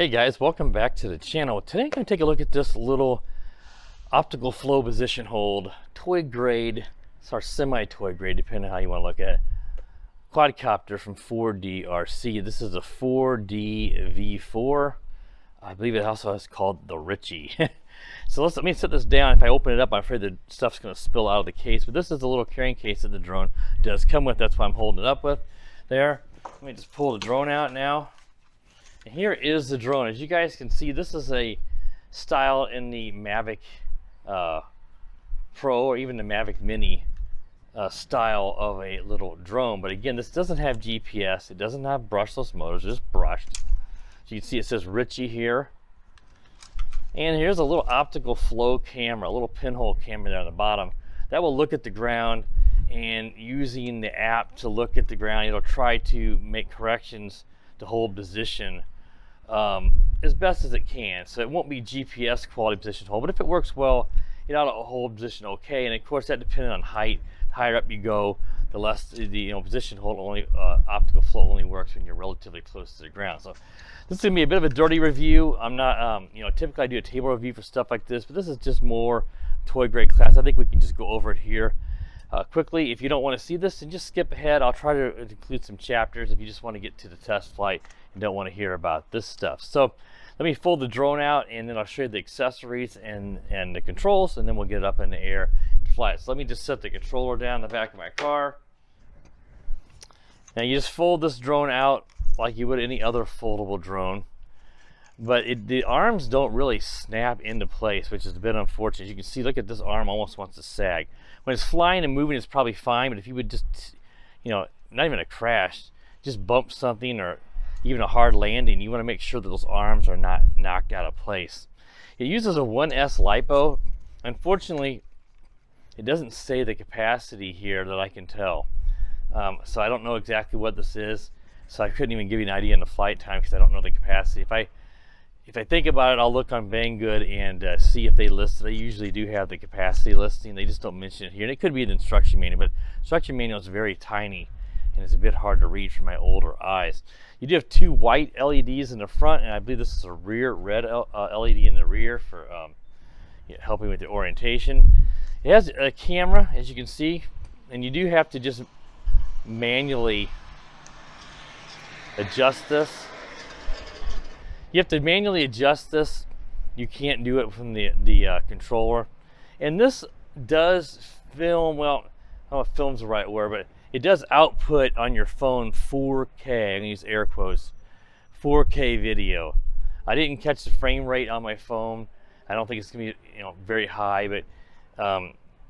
Hey guys, welcome back to the channel. Today I'm going to take a look at this little optical flow position hold, toy grade, or semi-toy grade, depending on how you want to look at it, quadcopter from 4D-RC. This is a 4D-V4. I believe it also is called the Richie. So let me set this down. If I open it up, I'm afraid the stuff's going to spill out of the case, but this is the little carrying case that the drone does come with. That's why I'm holding it up with there. Let me just pull the drone out now. And here is the drone. As you guys can see, this is a style in the MAVIC Pro or even the MAVIC Mini style of a little drone. But again, this doesn't have GPS. It doesn't have brushless motors, just brushed. So you can see it says Richie here. And here's a little optical flow camera, a little pinhole camera there on the bottom. That will look at the ground, and using the app to look at the ground, it'll try to make corrections to hold position as best as it can. So it won't be GPS quality position hold, but if it works well, it ought to hold position okay. And of course, that depends on height. The higher up you go, the less the position hold only optical flow only works when you're relatively close to the ground. So this is gonna be a bit of a dirty review. I'm not typically I do a table review for stuff like this, but this is just more toy grade class. I think we can just go over it here quickly. If you don't want to see this, then just skip ahead. I'll try to include some chapters if you just want to get to the test flight and don't want to hear about this stuff. So let me fold the drone out, and then I'll show you the accessories and the controls, and then we'll get it up in the air and fly it. So let me just set the controller down in the back of my car. Now you just fold this drone out like you would any other foldable drone, but the arms don't really snap into place, which is a bit unfortunate. You can see, look at this arm, almost wants to sag. When it's flying and moving, it's probably fine, but if you would just, not even a crash, just bump something or even a hard landing, you want to make sure that those arms are not knocked out of place. It uses a 1S LiPo. Unfortunately, it doesn't say the capacity here that I can tell. So I don't know exactly what this is. So I couldn't even give you an idea in the flight time because I don't know the capacity. If I think about it, I'll look on Banggood and see if they list it. They usually do have the capacity listing. They just don't mention it here. And it could be the instruction manual, but instruction manual is very tiny and it's a bit hard to read for my older eyes. You do have two white LEDs in the front, and I believe this is a rear red LED in the rear for helping with the orientation. It has a camera, as you can see, and you do have to just manually adjust this. You have to manually adjust this. You can't do it from the controller. And this does film, well, I don't know if film's the right word, but it does output on your phone 4K, I'm gonna use air quotes, 4K video. I didn't catch the frame rate on my phone. I don't think it's gonna be very high, but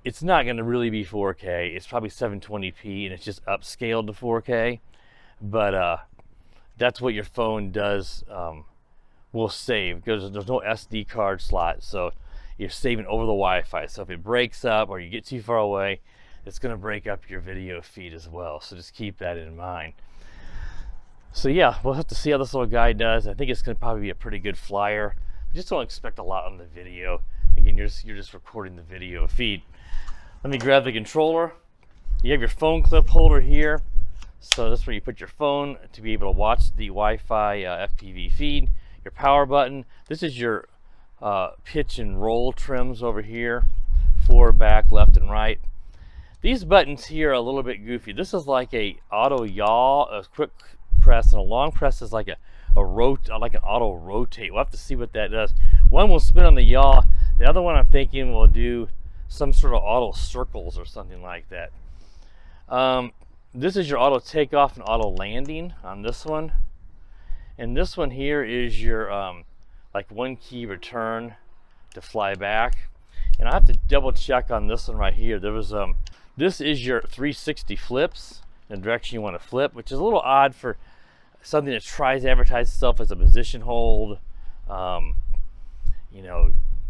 it's not gonna really be 4K. It's probably 720p and it's just upscaled to 4K. But that's what your phone does, will save, because there's no SD card slot, so you're saving over the Wi-Fi. So if it breaks up or you get too far away, it's going to break up your video feed as well. So just keep that in mind. So yeah, we'll have to see how this little guy does. I think it's going to probably be a pretty good flyer. Just don't expect a lot on the video. Again, you're just recording the video feed. Let me grab the controller. You have your phone clip holder here. So that's where you put your phone to be able to watch the Wi-Fi FPV feed. Your power button. This is your pitch and roll trims over here. Forward, back, left, and right. These buttons here are a little bit goofy. This is like a auto yaw, a quick press, and a long press is like an auto rotate. We'll have to see what that does. One will spin on the yaw. The other one I'm thinking will do some sort of auto circles or something like that. This is your auto takeoff and auto landing on this one. And this one here is your like one key return to fly back. And I have to double check on this one right here. There was this is your 360 flips, in the direction you want to flip, which is a little odd for something that tries to advertise itself as a position hold,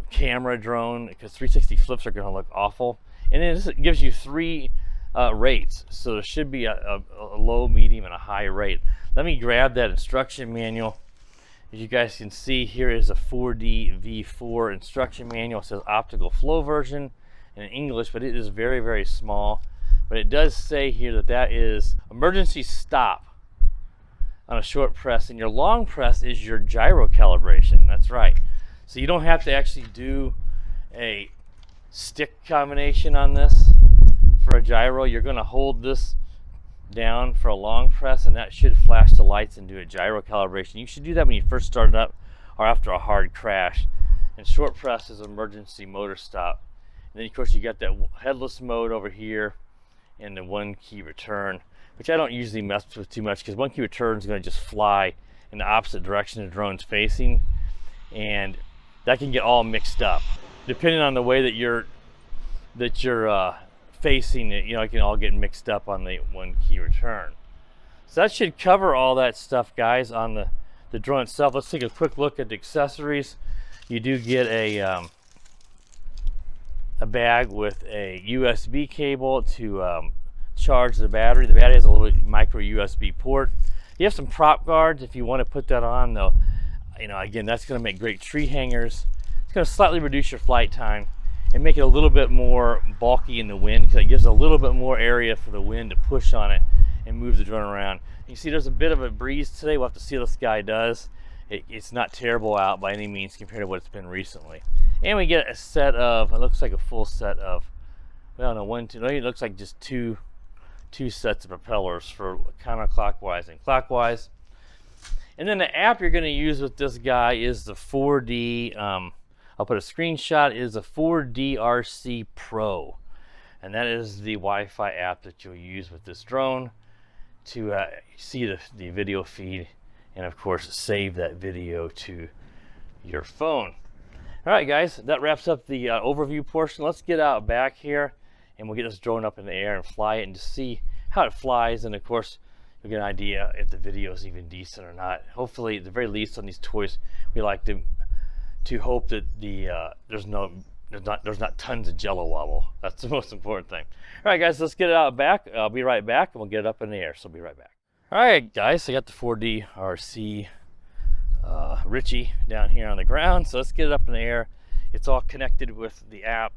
camera drone, because 360 flips are going to look awful. And then this gives you three rates, so there should be a low, medium, and a high rate. Let me grab that instruction manual. As you guys can see, here is a 4D-V4 instruction manual. It says optical flow version in English, but it is very, very small. But it does say here that is emergency stop. on a short press, and your long press is your gyro calibration. That's right. So you don't have to actually do a stick combination on this for a gyro. You're going to hold this down for a long press, and that should flash the lights and do a gyro calibration. You should do that when you first start it up or after a hard crash. And short press is emergency motor stop. And then of course you got that headless mode over here and the one key return, which I don't usually mess with too much because one key return is going to just fly in the opposite direction the drone's facing, and that can get all mixed up depending on the way that you're facing it. You know, it can all get mixed up on the one key return. So that should cover all that stuff, guys, on the drone itself. Let's take a quick look at the accessories. You do get a bag with a USB cable to charge the battery. The battery has a little micro USB port. You have some prop guards if you want to put that on, though. You know, again, that's going to make great tree hangers. It's going to slightly reduce your flight time and make it a little bit more bulky in the wind, because it gives a little bit more area for the wind to push on it and move the drone around. You see there's a bit of a breeze today. We'll have to see how this guy does. It's not terrible out by any means compared to what it's been recently. And we get a set of, it looks like a full set of, well, no, one, two, it looks like just two sets of propellers for counterclockwise and clockwise. And then the app you're going to use with this guy is the 4D, I'll put a screenshot, is the 4DRC Pro. And that is the Wi-Fi app that you'll use with this drone to see the video feed, and of course save that video to your phone. All right, guys, that wraps up the overview portion. Let's get out back here and we'll get this drone up in the air and fly it and just see how it flies, and of course you'll get an idea if the video is even decent or not. Hopefully, at the very least, on these toys, we like to hope that there's not tons of jello wobble. That's the most important thing. All right, guys, let's get it out back. I'll be right back and we'll get it up in the air. So I'll be right back. All right, guys, I got the 4DRC Richie down here on the ground, so let's get it up in the air. It's all connected with the app.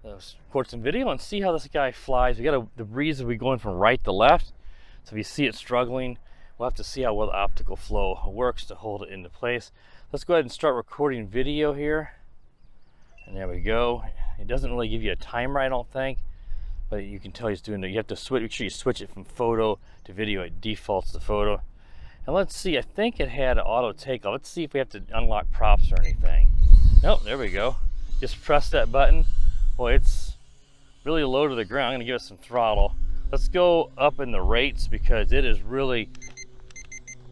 Record some video and see how this guy flies. We got the breeze will be going from right to left, so if you see it struggling, we'll have to see how well the optical flow works to hold it into place. Let's go ahead and start recording video here, and there we go. It doesn't really give you a timer, I don't think, but you can tell he's doing it. You have to switch, make sure you switch it from photo to video. It defaults to photo. And let's see, I think it had an auto takeoff. Let's see if we have to unlock props or anything. Nope, there we go. Just press that button. Well, it's really low to the ground. I'm gonna give it some throttle. Let's go up in the rates because it is really,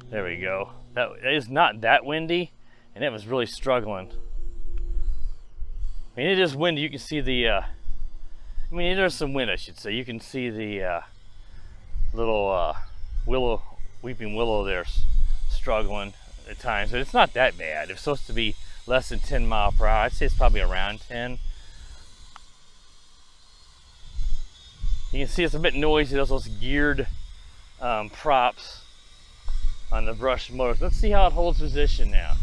there we go. That is not that windy, and it was really struggling. I mean, it is windy. You can see the, there's some wind, I should say. You can see the little weeping willow there struggling at times, but it's not that bad. It's supposed to be less than 10 miles per hour. I'd say it's probably around 10. You can see it's a bit noisy. There's those geared props on the brushed motors. Let's see how it holds position now.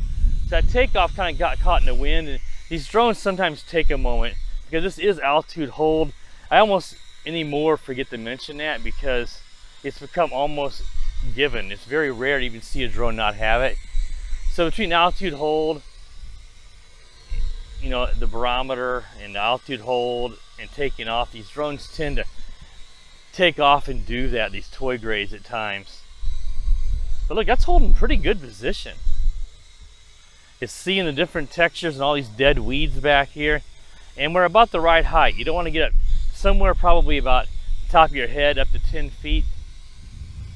So that takeoff kind of got caught in the wind, and these drones sometimes take a moment because this is altitude hold. I almost anymore forget to mention that because it's become almost given. It's very rare to even see a drone not have it. So between altitude hold, you know, the barometer and the altitude hold and taking off, these drones tend to take off and do that, these toy grades at times. But look, that's holding pretty good position. It's seeing the different textures and all these dead weeds back here. And we're about the right height. You don't want to get up somewhere probably about the top of your head up to 10 feet.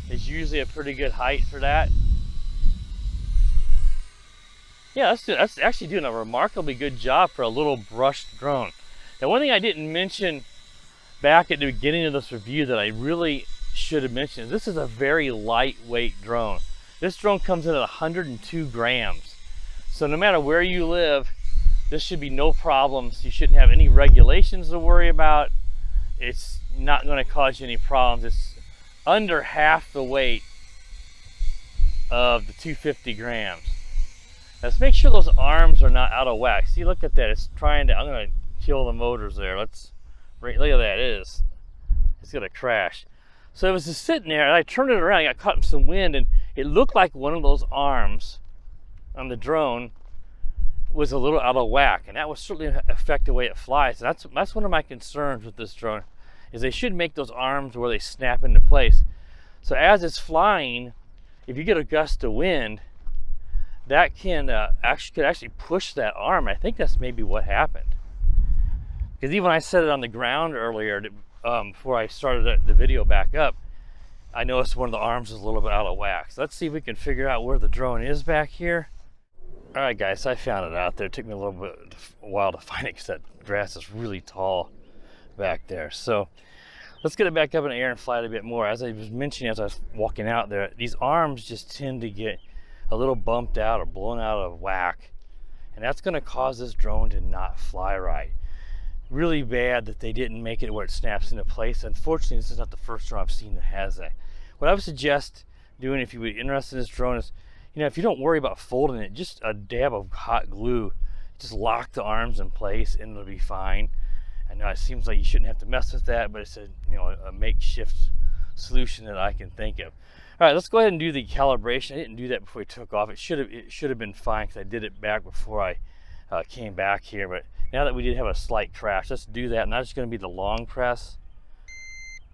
Is usually a pretty good height for that. Yeah, that's actually doing a remarkably good job for a little brushed drone. Now, one thing I didn't mention back at the beginning of this review that I really should have mentioned is this is a very lightweight drone. This drone comes in at 102 grams. So no matter where you live, this should be no problems. You shouldn't have any regulations to worry about. It's not going to cause you any problems. It's under half the weight of the 250 grams. Let's make sure those arms are not out of whack. See, look at that. It's trying to, I'm going to kill the motors there. Look at that. It's going to crash. So it was just sitting there, and I turned it around. I got caught in some wind, and it looked like one of those arms on the drone was a little out of whack, and that would certainly affect the way it flies. And that's one of my concerns with this drone, is they should make those arms where they snap into place. So as it's flying, if you get a gust of wind, that can actually push that arm. I think that's maybe what happened. Because even when I set it on the ground earlier, before I started the video back up, I noticed one of the arms was a little bit out of whack. So let's see if we can figure out where the drone is back here. All right, guys, I found it out there. It took me a while to find it because that grass is really tall back there. So let's get it back up in the air and fly it a bit more. As I was mentioning as I was walking out there, these arms just tend to get a little bumped out or blown out of whack, and that's going to cause this drone to not fly right. Really bad that they didn't make it where it snaps into place. Unfortunately, this is not the first drone I've seen that has that. What I would suggest doing if you would be interested in this drone is, if you don't worry about folding it, just a dab of hot glue, just lock the arms in place and it'll be fine. I know it seems like you shouldn't have to mess with that, but it's a makeshift solution that I can think of. All right, let's go ahead and do the calibration. I didn't do that before we took off. It should have been fine because I did it back before I came back here. But now that we did have a slight crash, let's do that. And that's going to be the long press,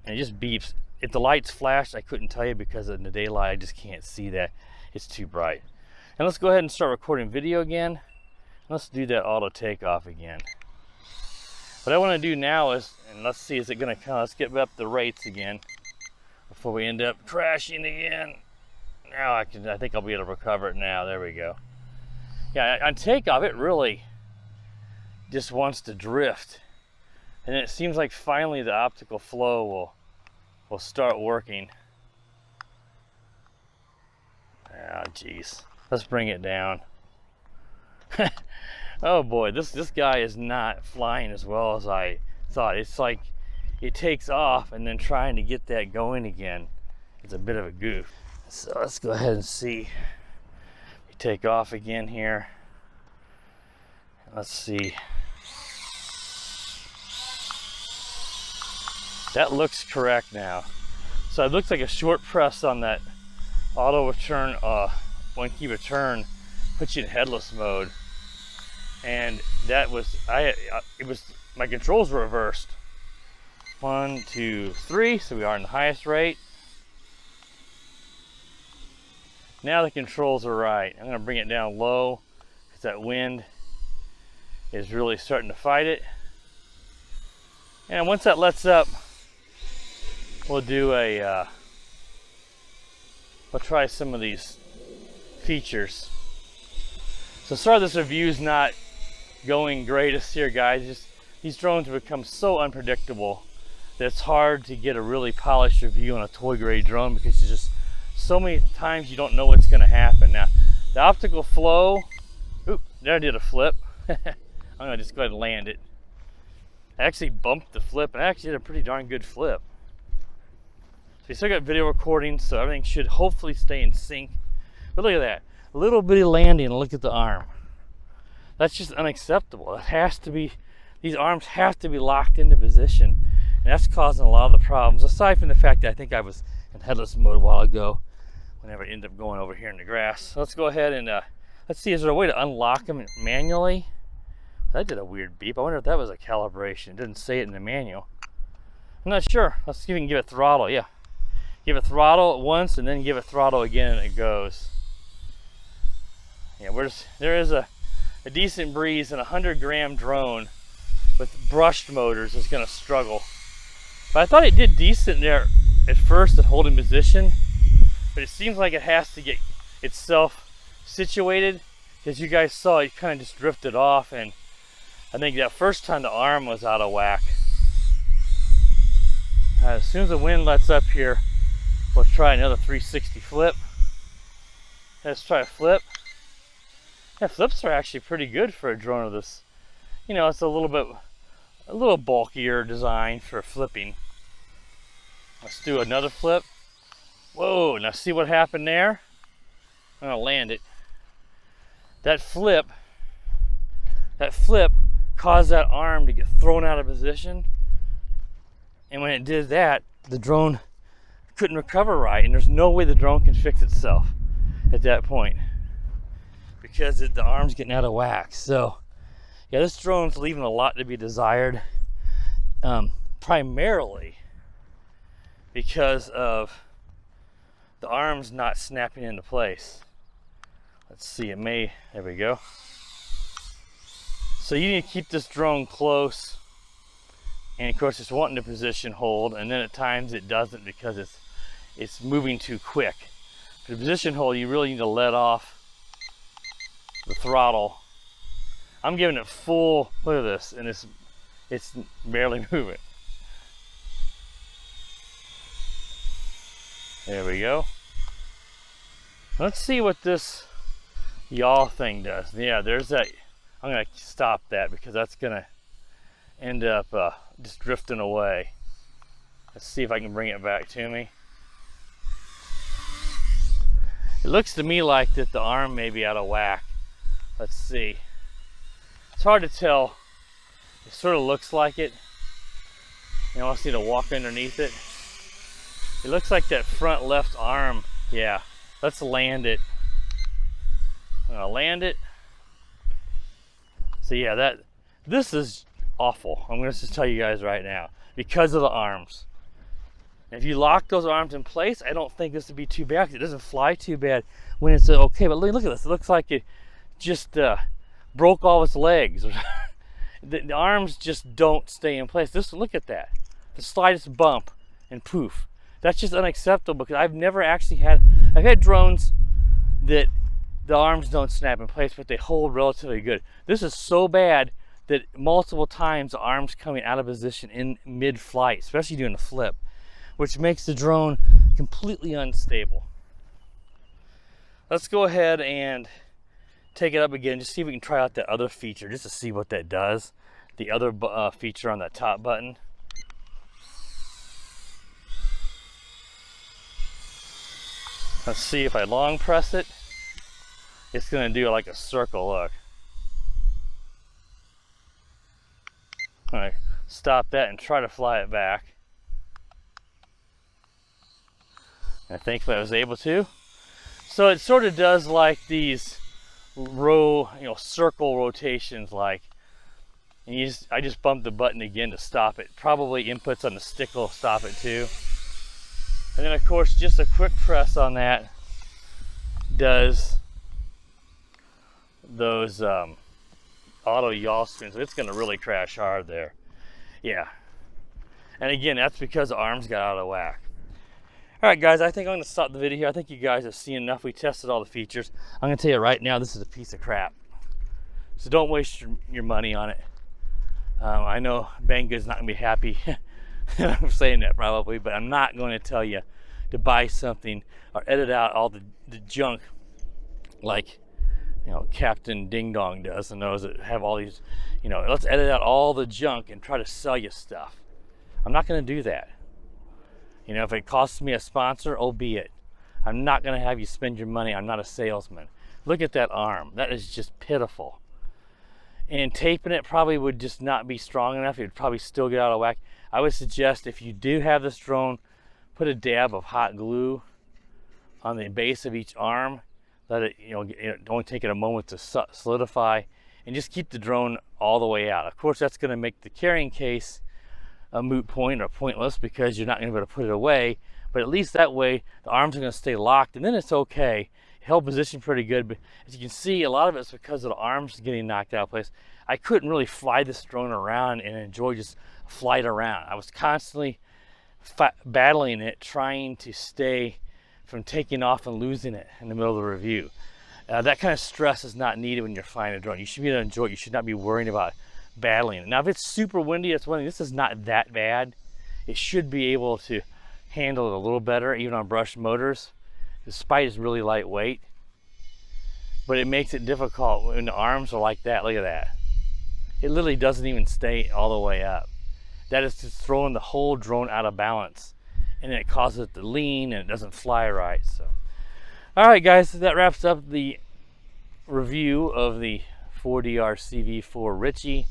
and it just beeps. If the lights flashed, I couldn't tell you because in the daylight I just can't see that. It's too bright. And let's go ahead and start recording video again. Let's do that auto takeoff again. What I want to do now is, and let's see, is it going to come? Let's get up the rates again before we end up crashing again. Now I think I'll be able to recover it now. There we go. Yeah, on takeoff, it really just wants to drift. And it seems like finally the optical flow will start working. Oh, geez. Let's bring it down. Oh boy, this guy is not flying as well as I thought. It's like it takes off and then trying to get that going again. It's a bit of a goof. So let's go ahead and see. We take off again here. Let's see. That looks correct now. So it looks like a short press on that auto return, one key return, puts you in headless mode. And that was, my controls were reversed. 1, 2, 3, so we are in the highest rate. Now the controls are right. I'm gonna bring it down low because that wind is really starting to fight it. And once that lets up, we'll do we'll try some of these features. So sorry this review's not going greatest here, guys. These drones have become so unpredictable that it's hard to get a really polished review on a toy grade drone because it's just so many times you don't know what's going to happen. Now, the optical flow, oop, there I did a flip. I'm going to just go ahead and land it. I actually bumped the flip and I actually did a pretty darn good flip. So you still got video recording, so everything should hopefully stay in sync. But look at that, a little bitty landing, look at the arm. That's just unacceptable. It has to be, these arms have to be locked into position. And that's causing a lot of the problems, aside from the fact that I think I was in headless mode a while ago whenever I ended up going over here in the grass. So let's go ahead and, let's see, is there a way to unlock them manually? That did a weird beep. I wonder if that was a calibration. It didn't say it in the manual. I'm not sure. Let's see if we can give it throttle. Yeah. Give it throttle once and then give it throttle again and it goes. Yeah, there is a decent breeze, and a 100-gram drone with brushed motors is going to struggle. But I thought it did decent there at first at holding position, but it seems like it has to get itself situated. As you guys saw, it kind of just drifted off, and I think that first time the arm was out of whack. As soon as the wind lets up here, we'll try another 360 flip. Let's try a flip. Yeah, flips are actually pretty good for a drone of this. It's a little bulkier design for flipping. Let's do another flip. Whoa, now see what happened there? I'm gonna land it. That flip caused that arm to get thrown out of position. And when it did that, the drone couldn't recover right, and there's no way the drone can fix itself at that point because the arm's getting out of whack. So yeah, this drone's leaving a lot to be desired, primarily because of the arm's not snapping into place. Let's see, there we go. So you need to keep this drone close, and of course it's wanting to position hold, and then at times it doesn't because it's moving too quick. For the position hold, you really need to let off the throttle. I'm giving it full, look at this, and it's barely moving. There we go. Let's see what this yaw thing does. Yeah, there's that. I'm gonna stop that because that's gonna end up just drifting away. Let's see if I can bring it back to me. It looks to me like that the arm may be out of whack. Let's see. It's hard to tell. It sort of looks like it. You almost need to walk underneath it. It looks like that front left arm. Yeah, let's land it. I'm gonna land it. So yeah, this is awful. I'm gonna just tell you guys right now because of the arms. If you lock those arms in place, I don't think this would be too bad because it doesn't fly too bad when it's okay. But look at this. It looks like it just broke all its legs. The arms just don't stay in place. Look at that. The slightest bump and poof. That's just unacceptable because I've had drones that the arms don't snap in place, but they hold relatively good. This is so bad that multiple times the arm's coming out of position in mid-flight, especially doing a flip, which makes the drone completely unstable. Let's go ahead and take it up again, just see if we can try out that other feature, just to see what that does. The other feature on that top button. Let's see if I long press it. It's gonna do like a circle, look. All right, stop that and try to fly it back. And thankfully I was able to. So it sort of does like these circle rotations, like. And I just bumped the button again to stop it. Probably inputs on the stick will stop it too. And then of course, just a quick press on that does those auto yaw spins. It's gonna really crash hard there. Yeah. And again, that's because the arms got out of whack. All right, guys, I think I'm gonna stop the video here. I think you guys have seen enough. We tested all the features. I'm gonna tell you right now, this is a piece of crap. So don't waste your money on it. I know Banggood's not gonna be happy I'm saying that probably, but I'm not going to tell you to buy something or edit out all the junk like Captain Ding Dong does, and those that have all these, let's edit out all the junk and try to sell you stuff. I'm not going to do that. If it costs me a sponsor, oh be it. I'm not going to have you spend your money. I'm not a salesman. Look at that arm. That is just pitiful. And taping it probably would just not be strong enough. It would probably still get out of whack. I would suggest if you do have this drone, put a dab of hot glue on the base of each arm. Let it, only take it a moment to solidify, and just keep the drone all the way out. Of course, that's going to make the carrying case a moot point or pointless because you're not going to be able to put it away. But at least that way, the arms are going to stay locked, and then it's okay. Held position pretty good, but as you can see, a lot of it's because of the arms getting knocked out of place. I couldn't really fly this drone around and enjoy just flight around. I was constantly battling it, trying to stay from taking off and losing it in the middle of the review. That kind of stress is not needed when you're flying a drone. You should be able to enjoy it. You should not be worrying about battling it. Now, if it's super windy, that's one thing. This is not that bad. It should be able to handle it a little better, even on brushed motors. The Spite is really lightweight, but it makes it difficult when the arms are like that. Look at that. It literally doesn't even stay all the way up. That is just throwing the whole drone out of balance, and then it causes it to lean and it doesn't fly right. So, all right, guys, so that wraps up the review of the 4D-V4 Richie.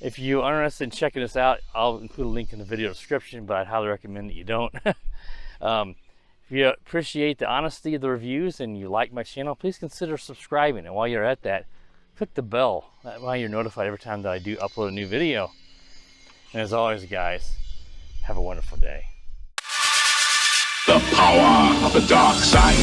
If you are interested in checking this out, I'll include a link in the video description, but I'd highly recommend that you don't. If you appreciate the honesty of the reviews and you like my channel, please consider subscribing. And while you're at that, click the bell. That way you're notified every time that I do upload a new video. And as always, guys, have a wonderful day. The power of the dark side.